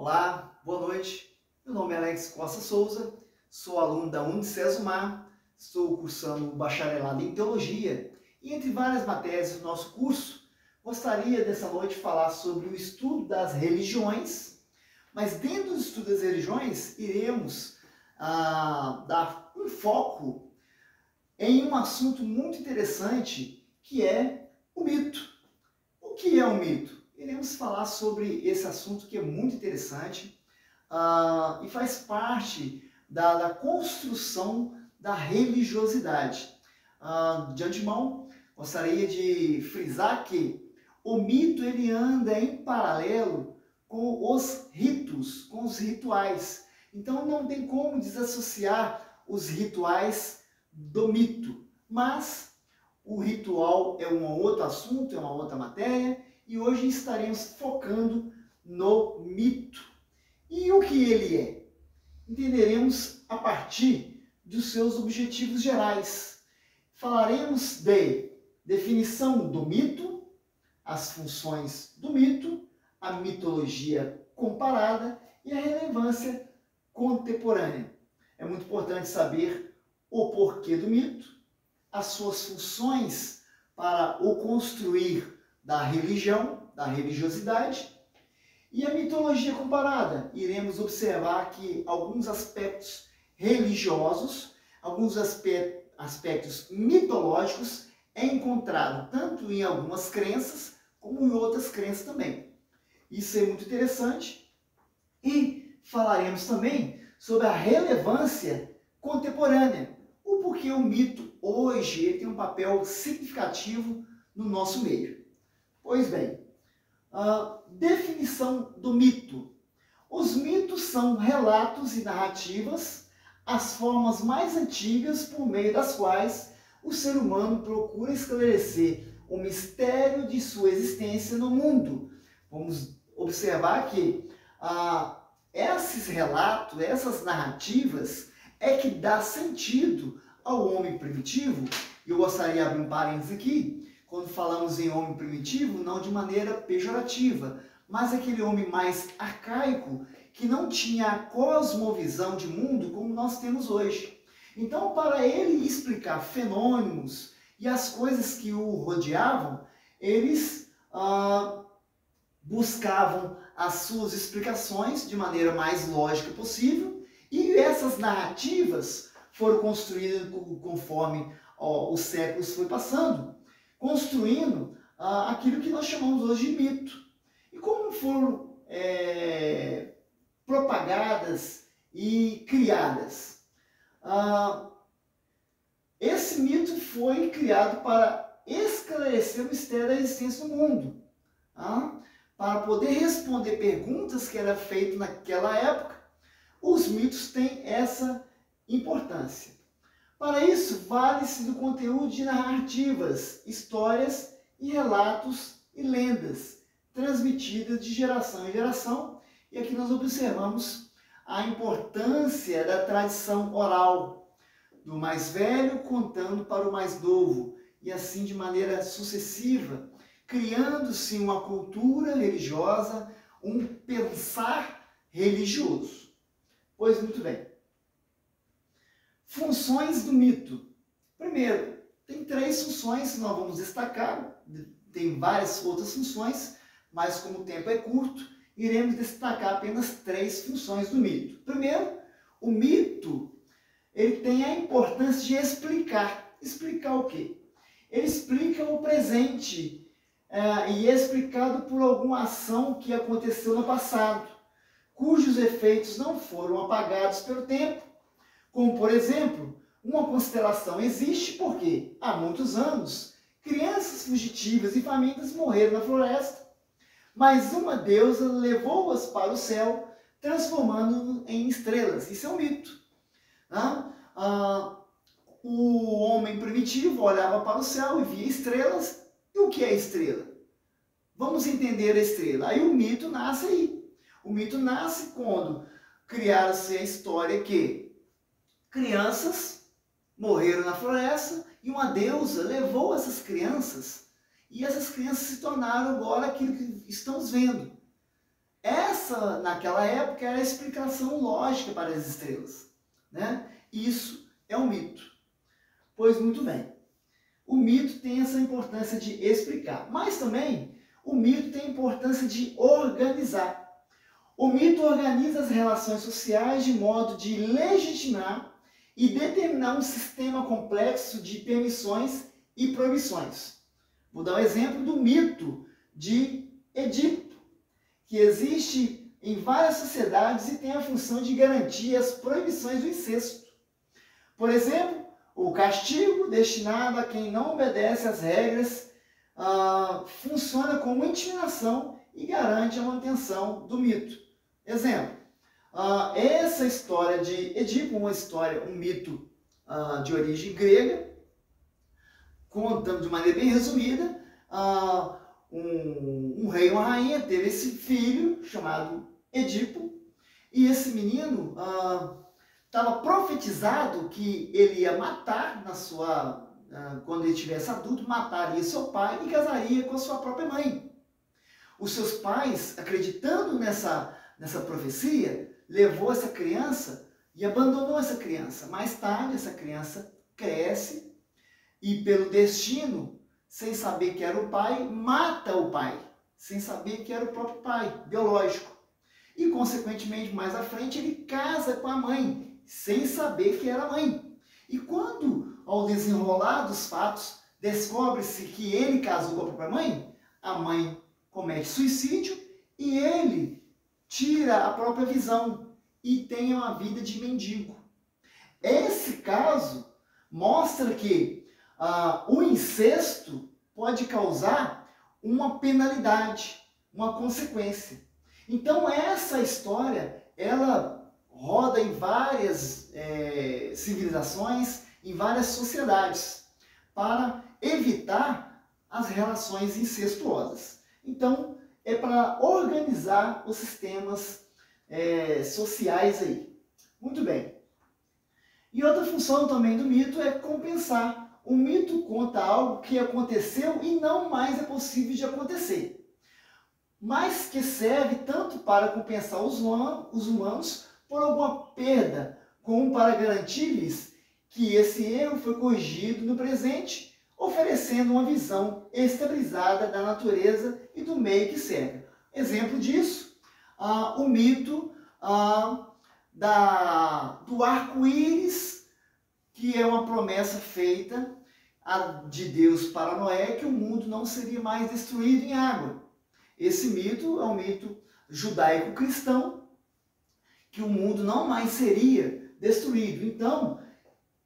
Olá, boa noite. Meu nome é Alex Costa Souza, sou aluno da Unicesumar, estou cursando o bacharelado em Teologia e entre várias matérias do nosso curso, gostaria dessa noite falar sobre o estudo das religiões, mas dentro do estudo das religiões iremos dar um foco em um assunto muito interessante que é o mito. O que é um mito? Iremos falar sobre esse assunto que é muito interessante e faz parte da construção da religiosidade. De antemão, gostaria de frisar que o mito ele anda em paralelo com os ritos, com os rituais. Então não tem como desassociar os rituais do mito, mas o ritual é um outro assunto, é uma outra matéria, e hoje estaremos focando no mito. E o que ele é? Entenderemos a partir dos seus objetivos gerais. Falaremos de definição do mito, as funções do mito, a mitologia comparada e a relevância contemporânea. É muito importante saber o porquê do mito, as suas funções para o construir da religião, da religiosidade, e a mitologia comparada. Iremos observar que alguns aspectos religiosos, alguns aspectos mitológicos é encontrado tanto em algumas crenças como em outras crenças também. Isso é muito interessante. E falaremos também sobre a relevância contemporânea, o porquê o mito hoje ele tem um papel significativo no nosso meio. Pois bem, definição do mito. Os mitos são relatos e narrativas, as formas mais antigas por meio das quais o ser humano procura esclarecer o mistério de sua existência no mundo. Vamos observar que esses relatos, essas narrativas, é que dá sentido ao homem primitivo. Eu gostaria de abrir um parênteses aqui, quando falamos em homem primitivo, não de maneira pejorativa, mas aquele homem mais arcaico, que não tinha a cosmovisão de mundo como nós temos hoje. Então, para ele explicar fenômenos e as coisas que o rodeavam, eles buscavam as suas explicações de maneira mais lógica possível, e essas narrativas foram construídas conforme os séculos foi passando, construindo aquilo que nós chamamos hoje de mito. E como foram propagadas e criadas? Esse mito foi criado para esclarecer o mistério da existência do mundo, para poder responder perguntas que eram feitas naquela época. Os mitos têm essa importância. Para isso, vale-se do conteúdo de narrativas, histórias e relatos e lendas, transmitidas de geração em geração. E aqui nós observamos a importância da tradição oral, do mais velho contando para o mais novo, e assim de maneira sucessiva, criando-se uma cultura religiosa, um pensar religioso. Pois muito bem. Funções do mito. Primeiro, tem 3 funções que nós vamos destacar. Tem várias outras funções, mas como o tempo é curto, iremos destacar apenas 3 funções do mito. Primeiro, o mito ele tem a importância de explicar. Explicar o quê? Ele explica o presente e é explicado por alguma ação que aconteceu no passado, cujos efeitos não foram apagados pelo tempo. Como, por exemplo, uma constelação existe porque, há muitos anos, crianças fugitivas e famintas morreram na floresta, mas uma deusa levou-as para o céu, transformando-as em estrelas. Isso é um mito. O homem primitivo olhava para o céu e via estrelas. E o que é estrela? Vamos entender a estrela. Aí o mito nasce aí. O mito nasce quando criaram-se a história que crianças morreram na floresta e uma deusa levou essas crianças, e essas crianças se tornaram agora aquilo que estamos vendo. naquela época era a explicação lógica para as estrelas, né? Isso é um mito. Pois muito bem, o mito tem essa importância de explicar, mas também o mito tem a importância de organizar. O mito organiza as relações sociais de modo de legitimar e determinar um sistema complexo de permissões e proibições. Vou dar um exemplo do mito de Édipo, que existe em várias sociedades e tem a função de garantir as proibições do incesto. Por exemplo, o castigo destinado a quem não obedece às regras funciona como intimidação e garante a manutenção do mito. Exemplo, essa história de Édipo, um mito de origem grega, contando de maneira bem resumida, um rei e uma rainha teve esse filho chamado Édipo, e esse menino estava profetizado que ele ia matar quando ele tivesse adulto, mataria seu pai e casaria com a sua própria mãe. Os seus pais, acreditando nessa profecia, levou essa criança e abandonou essa criança. Mais tarde, essa criança cresce e, pelo destino, sem saber que era o pai, mata o pai, sem saber que era o próprio pai biológico. E, consequentemente, mais à frente, ele casa com a mãe, sem saber que era a mãe. E quando, ao desenrolar dos fatos, descobre-se que ele casou com a própria mãe, a mãe comete suicídio e ele tira a própria visão e tem uma vida de mendigo. Esse caso mostra que o incesto pode causar uma penalidade, uma consequência. Então essa história, ela roda em várias civilizações, em várias sociedades, para evitar as relações incestuosas. Então, é para organizar os sistemas sociais aí. Muito bem. E outra função também do mito é compensar. O mito conta algo que aconteceu e não mais é possível de acontecer, mas que serve tanto para compensar os humanos por alguma perda, como para garantir-lhes que esse erro foi corrigido no presente, oferecendo uma visão estabilizada da natureza e do meio que cerca. Exemplo disso, o mito do arco-íris, que é uma promessa feita de Deus para Noé, que o mundo não seria mais destruído em água. Esse mito é um mito judaico-cristão, que o mundo não mais seria destruído. Então,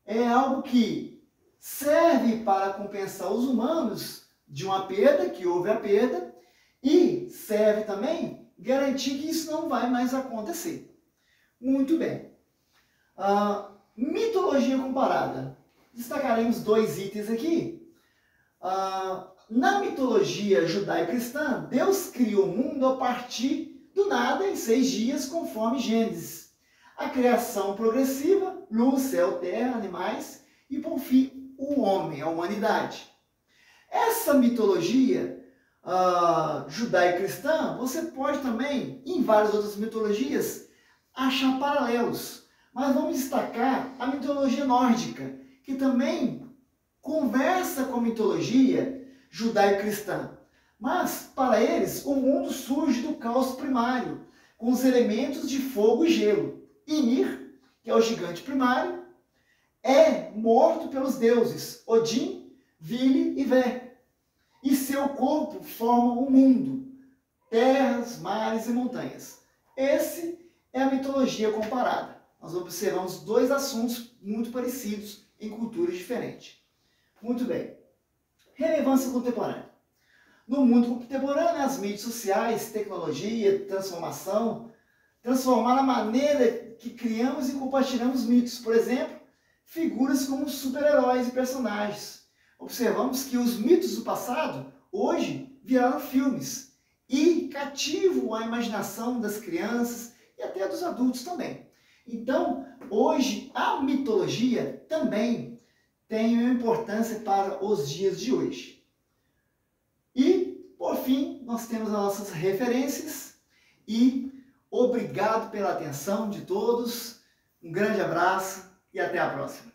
é algo que serve para compensar os humanos de uma perda, que houve a perda, e serve também garantir que isso não vai mais acontecer. Muito bem. Mitologia comparada. Destacaremos 2 itens aqui. Na mitologia judaico-cristã, Deus criou o mundo a partir do nada em 6 dias, conforme Gênesis. A criação progressiva, luz, céu, terra, animais e, por fim, o homem, a humanidade. Essa mitologia judaico-cristã, você pode também, em várias outras mitologias, achar paralelos. Mas vamos destacar a mitologia nórdica, que também conversa com a mitologia judaico-cristã. Mas, para eles, o mundo surge do caos primário, com os elementos de fogo e gelo. Ymir, que é o gigante primário, é morto pelos deuses Odin, Vili e Vé. E seu corpo forma o mundo, terras, mares e montanhas. Esse é a mitologia comparada. Nós observamos 2 assuntos muito parecidos em culturas diferentes. Muito bem. Relevância contemporânea. No mundo contemporâneo, as mídias sociais, tecnologia, transformar a maneira que criamos e compartilhamos mitos. Por exemplo, figuras como super-heróis e personagens. Observamos que os mitos do passado, hoje, viraram filmes e cativam a imaginação das crianças e até dos adultos também. Então, hoje, a mitologia também tem uma importância para os dias de hoje. E, por fim, nós temos as nossas referências e Obrigado pela atenção de todos, um grande abraço e até a próxima.